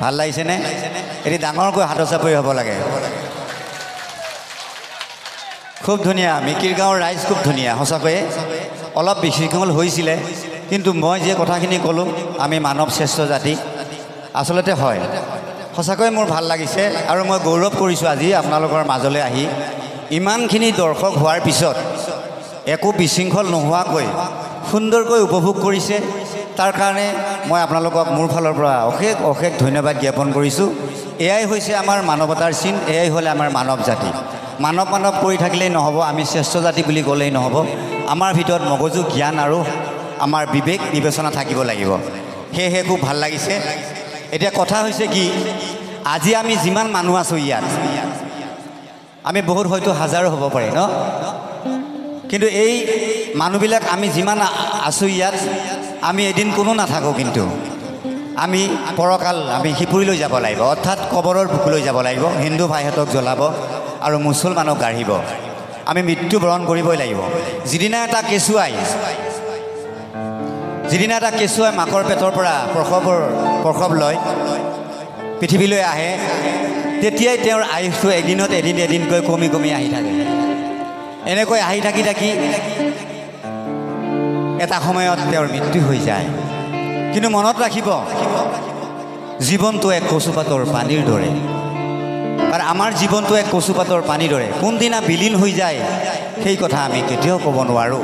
ভাল লাগিছেনে এটি ডাঙৰকৈ হাত চাপৰি হ'ব লাগে খুব ধুনীয়া মিকিৰ গাঁৱৰ ৰাইজ খুব ধুনীয়া সঁচাকৈয়ে অলপ বিশৃংখল হৈছিলে কিন্তু মই যে কথাখিনি ক'লোঁ আমি মানৱ শ্ৰেষ্ঠ জাতি আচলতে হয় সঁচাকৈ মোৰ ভাল লাগিছে আৰু মই গৌৰৱ কৰিছোঁ আজি আপোনালোকৰ মাজলৈ আহি ইমানখিনি দৰ্শক হোৱাৰ পিছত একো বিশৃংখল নোহোৱাকৈ সুন্দৰকৈ উপভোগ কৰিছে তাৰ কাৰণে মই আপোনালোকক মোৰ ফালৰ পৰা অশেষ অশেষ ধন্যবাদ জ্ঞাপন কৰিছোঁ এয়াই হৈছে আমাৰ মানৱতাৰ চিন এয়াই হ'লে আমাৰ মানৱ জাতি মানৱ কৰি থাকিলেই নহ'ব আমি শ্ৰেষ্ঠ জাতি বুলি ক'লেই নহ'ব আমাৰ ভিতৰত মগজু জ্ঞান আৰু আমাৰ বিবেক বিবেচনা থাকিব লাগিব সেয়েহে খুব ভাল লাগিছে এতিয়া কথা হৈছে কি আজি আমি যিমান মানুহ আছোঁ ইয়াত আমি বহুত হয়তো হাজাৰো হ'ব পাৰে ন কিন্তু এই মানুহবিলাক আমি যিমান আছোঁ ইয়াত আমি এদিন কোনো নাথাকোঁ কিন্তু আমি পৰকাল আমি শিপুৰিলৈ যাব লাগিব অৰ্থাৎ কবৰৰ বুকুলৈ যাব লাগিব হিন্দু ভাইহঁতক জ্বলাব আৰু মুছলমানক গাঢ়িব আমি মৃত্যুবৰণ কৰিবই লাগিব যিদিনা এটা কেঁচুৱাই মাকৰ পেটৰ পৰা প্ৰসৱ লয় পৃথিৱীলৈ আহে তেতিয়াই তেওঁৰ আয়ুষটো এদিনত এদিনকৈ কমি কমি আহি থাকে এনেকৈ আহি থাকি এটা সময়ত তেওঁৰ মৃত্যু হৈ যায় কিন্তু মনত ৰাখিব জীৱনটো এক কচুপাতৰ পানীৰ দৰে আৰু আমাৰ জীৱনটো এক কচুপাতৰ পানীৰ দৰে কোনদিনা বিলীন হৈ যায় সেই কথা আমি কেতিয়াও ক'ব নোৱাৰোঁ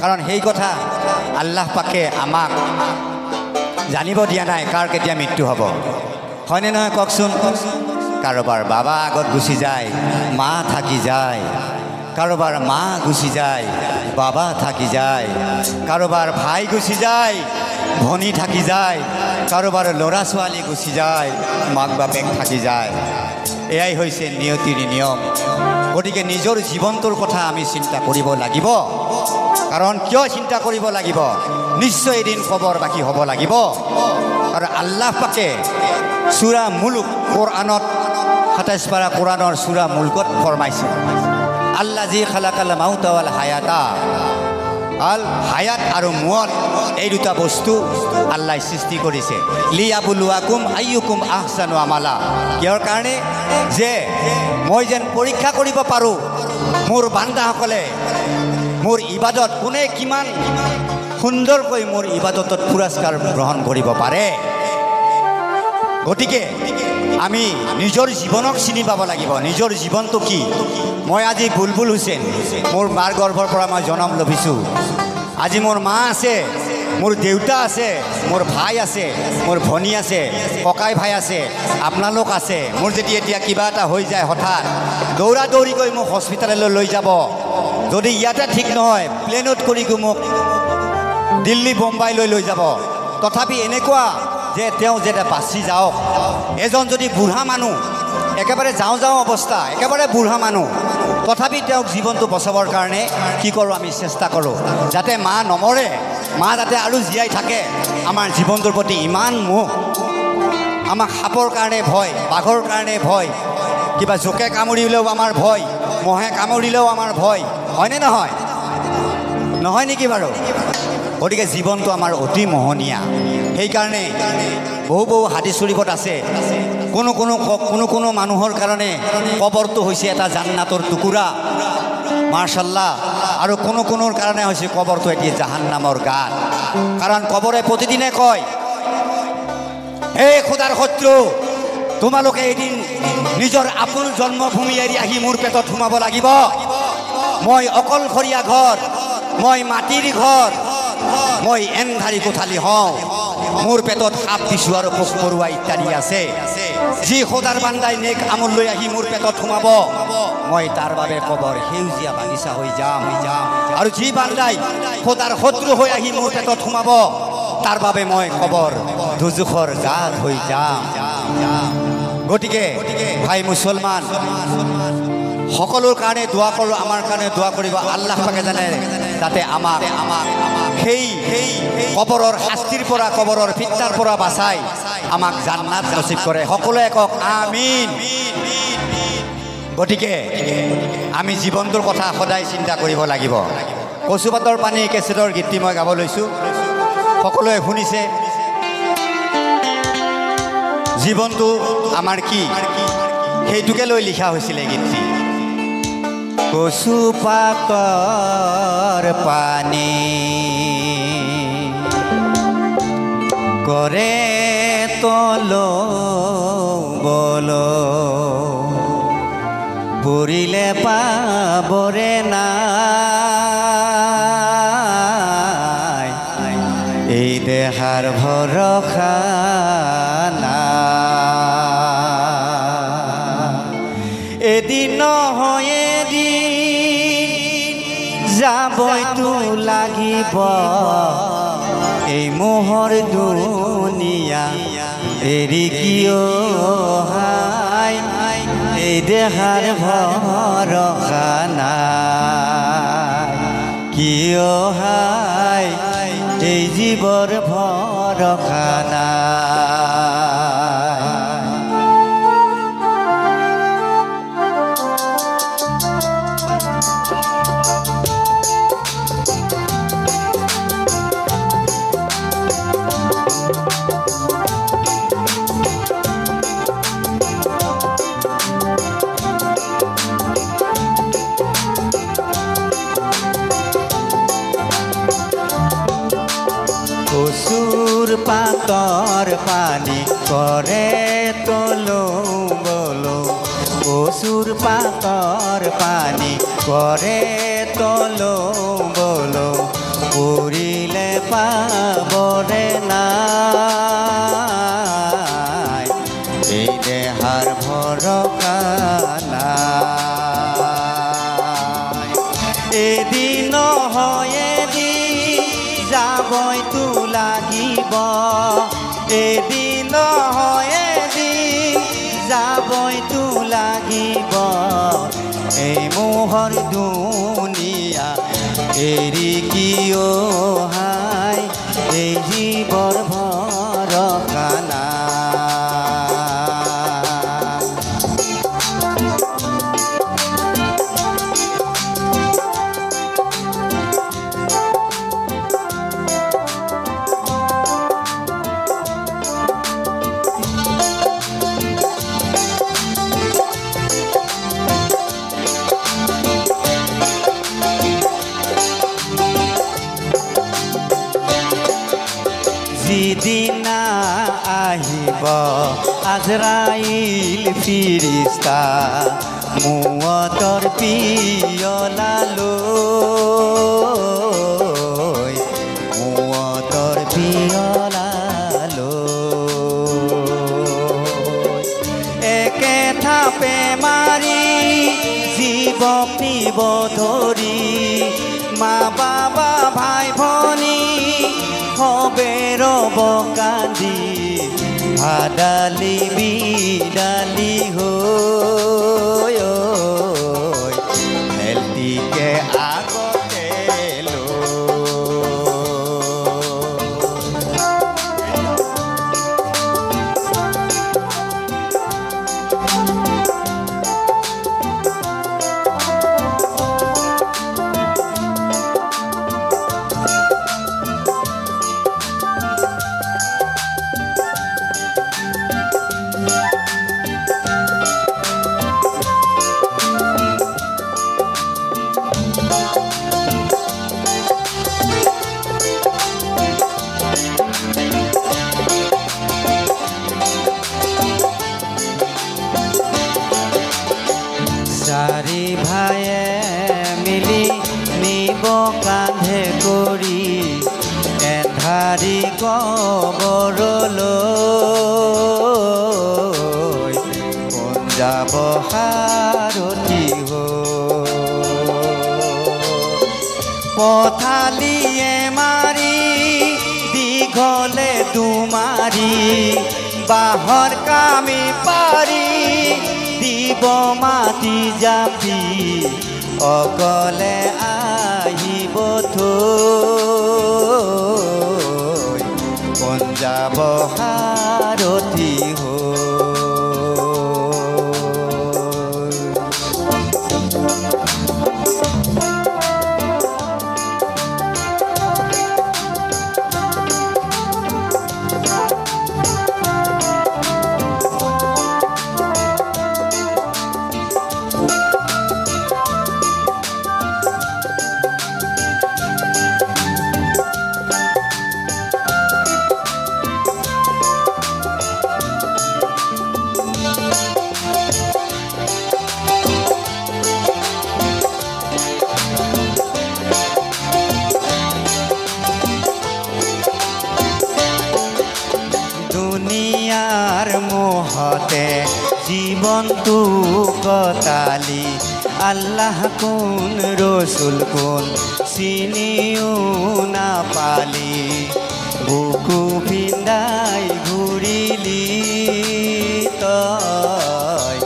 কাৰণ সেই কথা আল্লাহ পাকে আমাক জানিব দিয়া নাই কাৰ কেতিয়া মৃত্যু হ'ব হয়নে নহয় কওকচোন কাৰোবাৰ বাবা আগত গুচি যায় মা থাকি যায় কাৰোবাৰ মা গুচি যায় বাবা থাকি যায় কাৰোবাৰ ভাই গুচি যায় ভনী থাকি যায় কাৰোবাৰ ল'ৰা ছোৱালী গুচি যায় মাক বাপেক থাকি যায় এয়াই হৈছে নিয়তিৰ নিয়ম গতিকে নিজৰ জীৱনটোৰ কথা আমি চিন্তা কৰিব লাগিব কাৰণ কিয় চিন্তা কৰিব লাগিব নিশ্চয় এদিন খবৰ বাকী হ'ব লাগিব আৰু আল্লাহ পাকে সূৰা মুলক কোৰআনত ২৭ পাৰা কোৰআনৰ সূৰা মুলকত ফৰমাইছে আল্লাযী খালাকাল মাউতা ওয়াল হায়াতা আল হায়াত আৰু মউত এই দুটা বস্তু আল্লাহ সৃষ্টি কৰিছে লিয়াবলুৱাকুম আইয়ুকুম আহসানু আমালা কিয়ৰ কাৰণে যে মই যেন পৰীক্ষা কৰিব পাৰোঁ মোৰ বান্দাসকলে মোৰ ইবাদত কোনে কিমান সুন্দৰকৈ মোৰ ইবাদতত পুৰস্কাৰ গ্ৰহণ কৰিব পাৰে গতিকে আমি নিজৰ জীৱনক চিনি পাব লাগিব নিজৰ জীৱনটো কি মই আজি বুলবুল হুছেইন মোৰ মাৰ গৰ্ভৰ পৰা মই জন্ম লভিছোঁ আজি মোৰ মা আছে মোৰ দেউতা আছে মোৰ ভাই আছে মোৰ ভনী আছে ককাই ভাই আছে আপোনালোক আছে মোৰ যদি এতিয়া কিবা এটা হৈ যায় হঠাৎ দৌৰাদৌৰিকৈ মোক হস্পিটেললৈ লৈ যাব যদি ইয়াতে ঠিক নহয় প্লেনত কৰি মোক দিল্লী বোম্বাইলৈ লৈ যাব তথাপি এনেকুৱা যে তেওঁ যেটা বাচি যাওক এজন যদি বুঢ়া মানুহ একেবাৰে যাওঁ অৱস্থা একেবাৰে বুঢ়া মানুহ তথাপি তেওঁক জীৱনটো বচাবৰ কাৰণে কি কৰোঁ আমি চেষ্টা কৰোঁ যাতে মা নমৰে মা যাতে আৰু জীয়াই থাকে আমাৰ জীৱনটোৰ প্ৰতি ইমান মোহ আমাক সাপৰ কাৰণে ভয় বাঘৰ কাৰণে ভয় কিবা জোকে কামুৰিলেও আমাৰ ভয় মহে কামুৰিলেও আমাৰ ভয় হয়নে নহয় নেকি বাৰু গতিকে জীৱনটো আমাৰ অতি মোহনীয়া সেইকাৰণে বহু হাদিছ শৰীফত আছে কোনো মানুহৰ কাৰণে কবৰটো হৈছে এটা জান্নাতৰ টুকুৰা মাশাআল্লাহ আৰু কোনোৰ কাৰণে হৈছে কবৰটো এটি জাহান্নামৰ গাত কাৰণ কবৰে প্ৰতিদিনে কয় এই খোদাৰ শত্ৰু তোমালোকে এদিন নিজৰ আপোন জন্মভূমি এৰি আহি মোৰ পেটত সোমাব লাগিব মই অকলশৰীয়া ঘৰ মই মাটিৰ ঘৰ মই এন্ধাৰী কোঠালি হওঁ মোৰ পেটত সাপ বিছু আৰু পোক পৰুৱা ইত্যাদি আছে যি খোদাৰ বান্দাই নেক আমল লৈ আহি মোৰ পেটত সোমাব মই তাৰ বাবে কবৰ সেউজীয়া বাগিচা হৈ যাম আৰু যি বান্দাই খোদাৰ শত্ৰু হৈ আহি মোৰ পেটত সোমাব তাৰ বাবে মই কবৰ দুজুখৰ গাত হৈ যাম গতিকে ভাই মুছলমান সকলোৰ কাৰণে দোৱা কৰোঁ আমাৰ কাৰণে দোৱা কৰিব আল্লাহ পাকে জানে যাতে আমাক সেই কবৰৰ শাস্তিৰ পৰা কবৰৰ ফিতনাৰ পৰা বাচাই আমাক জান্নাত নসিব কৰে সকলোৱে কওক আমিন গতিকে আমি জীৱনটোৰ কথা সদায় চিন্তা কৰিব লাগিব কচুপাতৰ পানী কেছেটৰ গীতটি মই গাব লৈছোঁ সকলোৱে শুনিছে জীৱনটো আমাৰ কি সেইটোকে লৈ লিখা হৈছিলে গীতটি। কচু পাতৰ পানী কৰে তল বল পৰিলে পাবৰে নাই এই দেহাৰ ভৰসা নাই। এদিন নহয় এদিন যাবইতো লাগিব এই মোহৰ দুনিয়া এৰি কিয় হাই এই দেহাৰ ভৰসা নাই কিয় হাই এই জীৱৰ ভৰসা নাই। কচুৰ পাতৰ পানী কৰে তলো বলো কচুৰ পাতৰ পানী কৰে তলো বলো পৰিলে পাবৰে নাই এই দেহাৰ ভৰসা নাই। এদিন নহয় এদিন যাবইতো লাগিব এদিন নহয় এদিন যাবইতো লাগিব এই মোহৰ দুনিয়া এৰি কিয় হাই এই জীৱৰ ভৰসা নাই। যিদিনা আহিব আজৰাইল ফিৰিস্তা মুৱতৰ পিয়লালৈ মুৱতৰ পিয়লালৈ একে থাপে মাৰি জীৱ নিব ধৰি মা বাবা ভাই ভনী হবে ৰব কান্দি ভাদালি বিদালি হেলটিকে আগতে চাৰি ভাইয়ে মিলি নিব কান্ধে কৰি এধাৰি কবৰলৈ কোন যাব সাৰথি পথালিয়ে মাৰি দীঘলে দুমাৰি বাঁহৰ কামি পাৰি দিব মাটি জাপি অকলে আহিব থৈ কোন যাব সাৰথি হতে জীবনটো কটালি আল্লাহ কোন ৰসুল কোন চিনিও নাপালি বুকু পিন্দাই ঘূৰিলি তই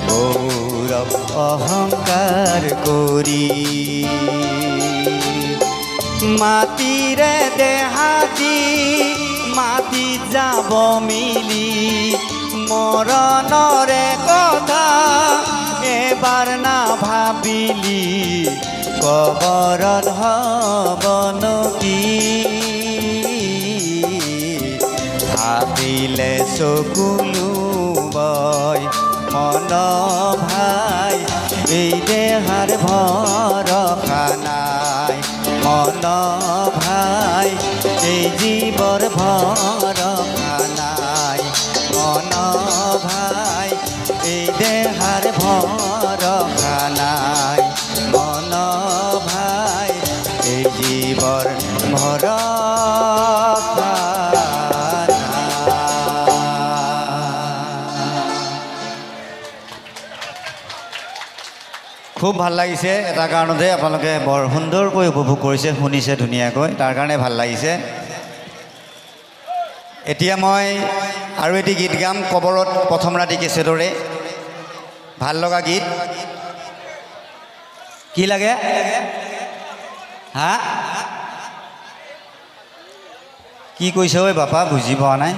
গৌৰৱ অহংকাৰ কৰি মাটিৰে দেহাতি মাটি যাব মিলি মৰণৰে কথা এবাৰ নাভাবিলি কবৰত হ'বনো কি ভাবিলে চকুলো বয় মন ভাই এই দেহাৰ ভৰসা নাই মন ভাই এই জীৱৰ ভৰসা নাই মন ভাই এই দেহাৰ ভৰসা নাই মন ভাই এই জীৱৰ ভৰসা খুব ভাল লাগিছে এটা কাৰণতে আপোনালোকে বৰ সুন্দৰকৈ উপভোগ কৰিছে শুনিছে ধুনীয়াকৈ তাৰ কাৰণে ভাল লাগিছে এতিয়া মই আৰু এটি গীত গাম কবৰত প্ৰথম ৰাতি কেছেটৰে ভাল লগা গীত কি লাগে হা কি কৈছে ঐ বাপা বুজি পোৱা নাই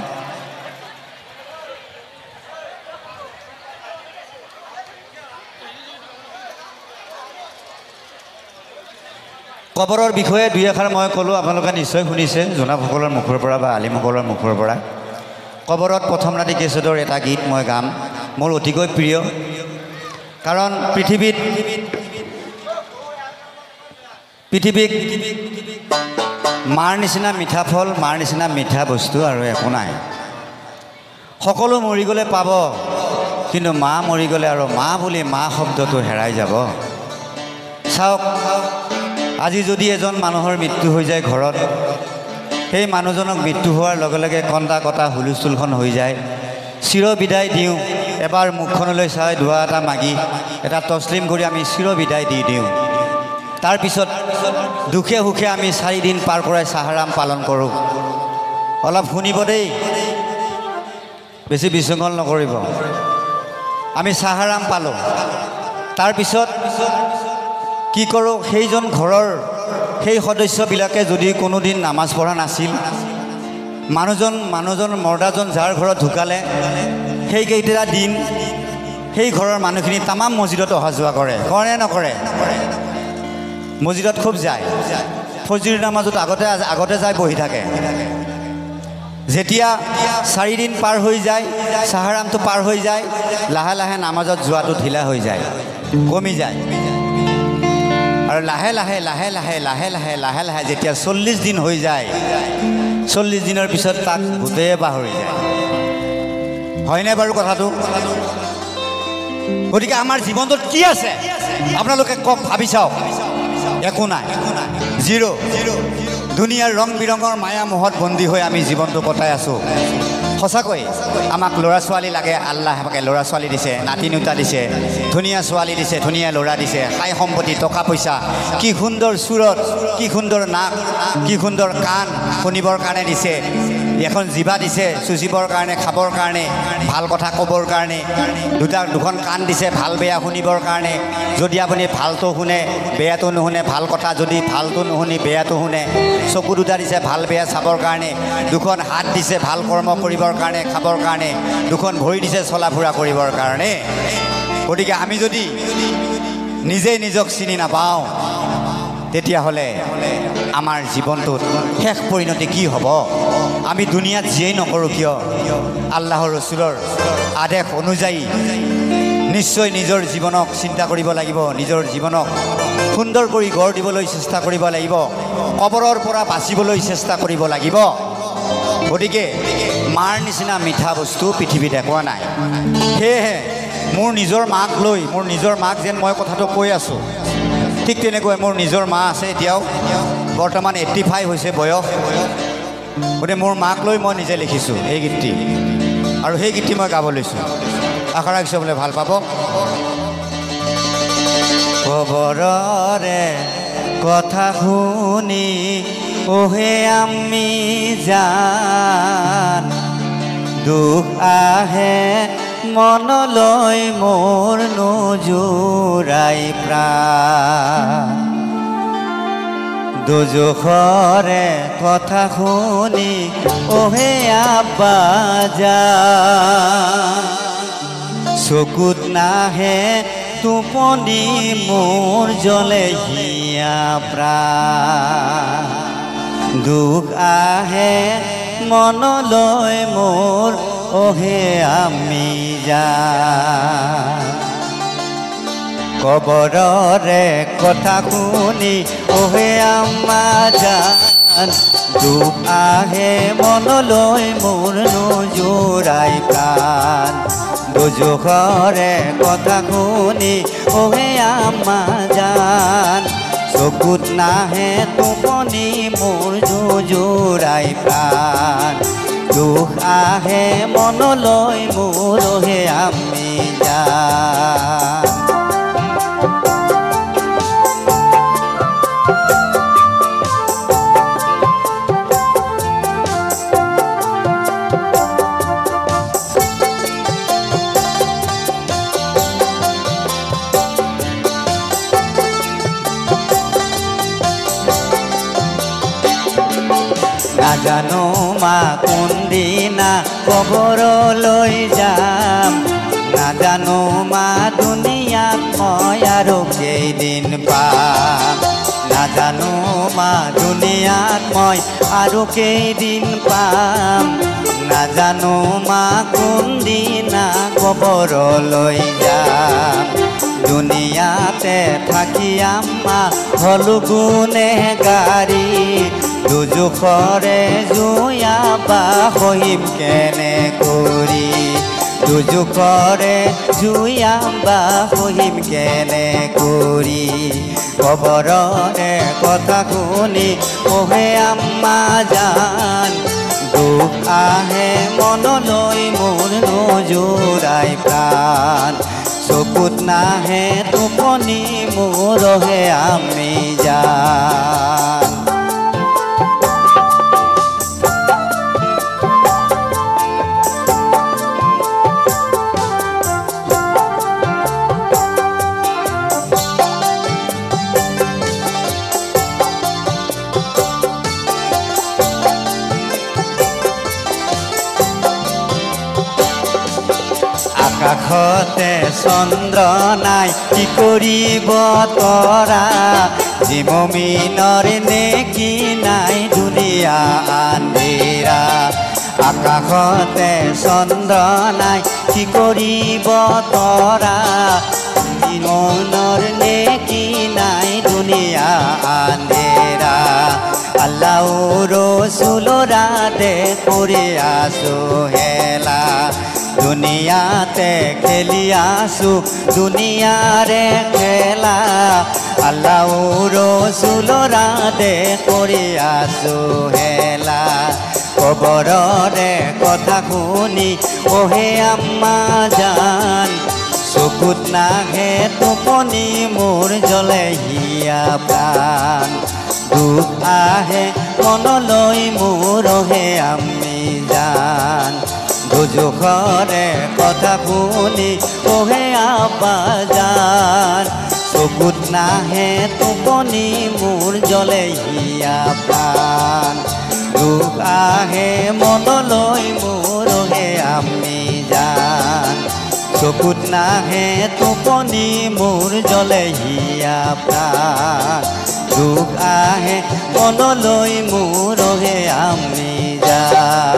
কবৰৰ বিষয়ে দুই এষাৰ মই ক'লোঁ আপোনালোকে নিশ্চয় শুনিছে জোনাকসকলৰ মুখৰ পৰা বা আলিমসকলৰ মুখৰ পৰা কবৰত প্ৰথম ৰাতি কেছেটৰ এটা গীত মই গাম মোৰ অতিকৈ প্ৰিয় কাৰণ পৃথিৱীত মাৰ নিচিনা মিঠা ফল মাৰ নিচিনা মিঠা বস্তু আৰু একো নাই সকলো মৰি গ'লে পাব কিন্তু মা মৰি গ'লে আৰু মা বুলি মা শব্দটো হেৰাই যাব চাওক আজি যদি এজন মানুহৰ মৃত্যু হৈ যায় ঘৰত সেই মানুহজনক মৃত্যু হোৱাৰ লগে লগে কন্দা কটা হুলস্থুলখন হৈ যায় চিৰ বিদায় দিওঁ এবাৰ মুখখনলৈ চাই ধোৱা এটা মাগি এটা তছলিম কৰি আমি চিৰ বিদায় দি দিওঁ তাৰপিছত দুখে সুখে আমি 4 দিন পাৰ কৰাই চাহাৰাম পালন কৰোঁ অলপ শুনিব দেই বেছি বিশৃংখল নকৰিব আমি চাহাৰাম পালোঁ তাৰপিছত কি কৰোঁ সেইজন ঘৰৰ সেই সদস্যবিলাকে যদি কোনোদিন নামাজ পঢ়া নাছিল মানুহজন মৰ্দাজন যাৰ ঘৰত ঢুকালে সেইকেইটা দিন সেই ঘৰৰ মানুহখিনি তামাম মছজিদত অহা যোৱা কৰে কৰে নকৰে মছজিদত খুব যায় ফজৰ নামাজত আগতে যায় বহি থাকে যেতিয়া 4 দিন পাৰ হৈ যায় চাহাৰামটো পাৰ হৈ যায় লাহে লাহে নামাজত যোৱাটো ঢিলা হৈ যায় কমি যায় আৰু লাহে লাহে লাহে লাহে লাহে লাহে লাহে লাহে যেতিয়া 40 দিন হৈ যায় 40 দিনৰ পিছত তাক গোটেই পাহৰি যায় হয়নে বাৰু কথাটো গতিকে আমাৰ জীৱনটোত কি আছে আপোনালোকে কওক ভাবি চাওক একো নাই জিৰ' দুনিয়াৰ ৰং বিৰঙৰ মায়া মোহত বন্দী হৈ আমি জীৱনটো কটাই আছোঁ সঁচাকৈ আমাক ল'ৰা ছোৱালী লাগে আল্লাহ আমাকে ল'ৰা ছোৱালী দিছে নাতি নুতা দিছে ধুনীয়া ছোৱালী দিছে ধুনীয়া ল'ৰা দিছে খাই সম্পত্তি টকা পইচা কি সুন্দৰ সুৰত কি সুন্দৰ নাক কি সুন্দৰ কাণ শুনিবৰ কাৰণে দিছে এখন জিভা দিছে চুচিবৰ কাৰণে খাবৰ কাৰণে ভাল কথা ক'বৰ কাৰণে দুখন কাণ দিছে ভাল বেয়া শুনিবৰ কাৰণে যদি আপুনি ভালটো শুনে বেয়াটো নুশুনে ভাল কথা যদি ভালটো নুশুনি বেয়াটো শুনে চকু দুটা দিছে ভাল বেয়া চাবৰ কাৰণে দুখন হাত দিছে ভাল কৰ্ম কৰিবৰ কাৰণে খাবৰ কাৰণে দুখন ভৰি দিছে চলা ফুৰা কৰিবৰ কাৰণে গতিকে আমি যদি নিজেই নিজক চিনি নাপাওঁ তেতিয়াহ'লে আমাৰ জীৱনটোত শেষ পৰিণতি কি হ'ব আমি দুনিয়াত যিয়েই নকৰোঁ কিয় আল্লাহৰ ৰচুলৰ আদেশ অনুযায়ী নিশ্চয় নিজৰ জীৱনক চিন্তা কৰিব লাগিব নিজৰ জীৱনক সুন্দৰ কৰি গঢ় দিবলৈ চেষ্টা কৰিব লাগিব কবৰৰ পৰা বাচিবলৈ চেষ্টা কৰিব লাগিব গতিকে মাৰ নিচিনা মিঠা বস্তু পৃথিৱীত একোৱা নাই সেয়েহে মোৰ নিজৰ মাক লৈ মোৰ নিজৰ মাক যেন মই কথাটো কৈ আছোঁ ঠিক তেনেকৈ মোৰ নিজৰ মা আছে এতিয়াও বৰ্তমান 85 হৈছে বয়স গতিকে মোৰ মাক লৈ মই নিজে লিখিছোঁ এই গীতটি আৰু সেই গীতটি মই গাব লৈছোঁ আশা ৰাখিছোঁ বোলে ভাল পাব খবৰৰে কথা শুনি ওহে আমি জান দুখ আহে মনলৈ মোৰ নোজোৰাই প্ৰাণ দুজখৰে কথা শুনি ওহে আব্বা জান চকুত নাহে টোপনি মোৰ জ্বলে হিয়া প্ৰাণ দুখ আহে মনলৈ মোৰ ওহে আমি যান কবৰৰে কথা শুনি ওহে আম্মা জান দুখ আহে মনলৈ মোৰ নোজোৰাই প্ৰাণ দুজখৰে কথা শুনি ওহে আম্মা জান চকুত নাহে টোপনি মোৰ নোজোৰাই প্ৰাণ দুখ আহে মনলৈ মোৰ ওহে আমি জান নাজানো মা কোনদিনা কবৰলৈ যাম নাজানো মা দুনিয়াত মই আৰু কেইদিন পাম নাজানো মা দুনিয়াত মই আৰু কেইদিন পাম নাজানো মা কোনদিনা কবৰলৈ যাম দুনিয়াতে থাকি আম্মা হলো গুনেগাৰী দুজখৰে জুয়া বা সহিম কেনে কৰি দুজখৰে জুয়া বা সহিম কেনে কৰি খবৰৰে কথা শুনি ওহে আম্মা জান দুখ আহে মনলৈ মোৰ নোজোৰাই প্ৰাণ চকুত নাহে টোপনি মোৰ ওহে আমি জান আকাশতে চন্দ্ৰ নাই কি কৰিব তৰা জিমমিনৰ নেকি নাই দুনিয়া আন্ধেৰা আকাশতে চন্দ্ৰ নাই কি কৰিব তৰা জিমমিনৰ নেকি নাই দুনিয়া আন্ধেৰা আল্লাহ ৰসুলৰা দে কৰি আছো হেলা দুনিয়াতে খেলি আছো দুনিয়াৰে খেলা আল্লাহ ৰসুলৰা দে কৰি আছো হেলা কবৰৰে কথা শুনি ওহে আম্মা জান চকুত নাহে টোপনি মোৰ জ্বলে হিয়া প্ৰাণ দুখ আহে মনলৈ মোৰ ওহে আমি জান দুজখৰে কথা শুনি ওহে আব্বা জান চকুত নাহে টোপনি মোৰ জ্বলে হিয়া প্ৰাণ দুখ আহে মনলৈ মোৰ ওহে আমি জান চকুত নাহে টোপনি মোৰ জ্বলে হিয়া প্ৰাণ দুখ আহে মনলৈ মোৰ ওহে আমি জান